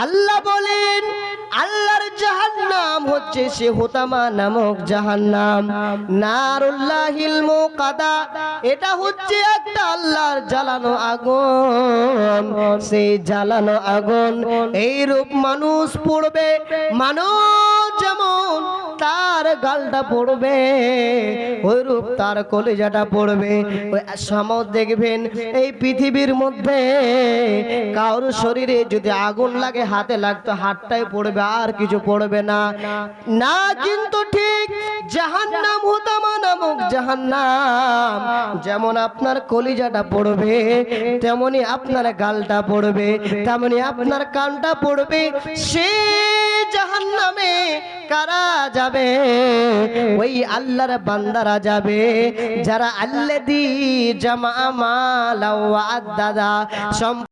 আল্লাহ বলেন আল্লাহর জাহান্নাম হচ্ছে সে হুতামা নামক জাহান্নাম, নারুল্লাহিল মুকাদা, এটা হচ্ছে একটা আল্লাহর জ্বালানো আগুন। সেই জ্বালানো আগুন এই রূপ মানুষ পড়বে, মানুষ যেমন তার গালটা পড়বে ওই রূপ তার কলিজাটা পড়বে। ওই সময় দেখবেন এই পৃথিবীর মধ্যে কারোর শরীরে যদি আগুন লাগে হাতে লাগতো হাতটাই পড়বে, আর কিছু পড়বে না। না কিন্তু ঠিক জাহান্নাম হুতামা নামক জাহান্নাম যেমন আপনার কলিজাটা পড়বে, তেমনি আপনার গালটা পড়বে, তেমনি আপনার কানটা পড়বে। সে জাহান্নামে কারা যাবে? ওই আল্লাহর বান্দারা যাবে যারা আল্লাযী জামা মালা ওয়া আদ্দাদা,